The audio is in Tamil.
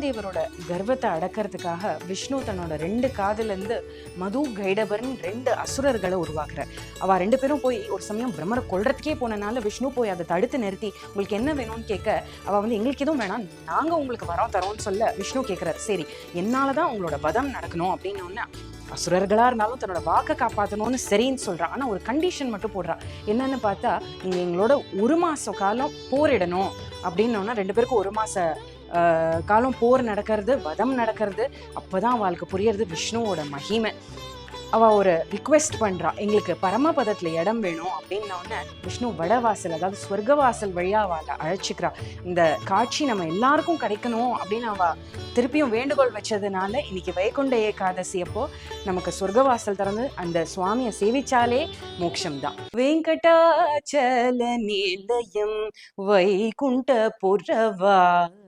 பிரம்மதேவரோட கர்வத்தை அடக்கிறதுக்காக விஷ்ணு தன்னோட 2 காதுல இருந்து மது கைடபர்னு 2 அசுரர்களை உருவாக்குறார். அவ 2 பேரும் போய் ஒரு சமயம் பிரம்மரை கொல்றதுக்கே போனனால விஷ்ணு போய் அதை தடுத்து நிறுத்தி உங்களுக்கு என்ன வேணும்னு கேட்க, அவ வந்து எங்களுக்கு எதுவும் வேணாம், நாங்க உங்களுக்கு வரோம் தரோம்னு சொல்ல விஷ்ணு கேட்கிறாரு, சரி என்னாலதான் உங்களோட வதம் நடக்கணும் அப்படின்னு ஒன்னு அசுரர்களா இருந்தாலும் தன்னோட வாக்கை காப்பாற்றணும்னு சரின்னு சொல்றான். ஆனா ஒரு கண்டிஷன் மட்டும் போடுறான். என்னன்னு பார்த்தா, நீங்க எங்களோட 1 மாச காலம் போரிடணும் அப்படின்னோன்னா 2 பேருக்கும் 1 மாச காலம் போர் நடக்கிறது, வதம் நடக்கிறது. அப்பதான் அவளுக்கு புரியறது விஷ்ணுவோட மகிமை. அவ ஒரு ரிக்வெஸ்ட் பண்றா, எங்களுக்கு பரமபதத்துல இடம் வேணும் அப்படின்னோடனே விஷ்ணு வடவாசல் அதாவது சொர்க்கவாசல் வழியா அவளை அழைச்சிக்கிறா. இந்த காட்சி நம்ம எல்லாருக்கும் கிடைக்கணும் அப்படின்னு அவ திருப்பியும் வேண்டுகோள் வச்சதுனால இன்னைக்கு வைகுண்ட ஏகாதசி அப்போ நமக்கு சொர்க்கவாசல் திறந்து அந்த சுவாமியை சேவிச்சாலே மோட்சம்தான். வெங்கடாச்சல நிலையம் வைகுண்ட புரவாசம்.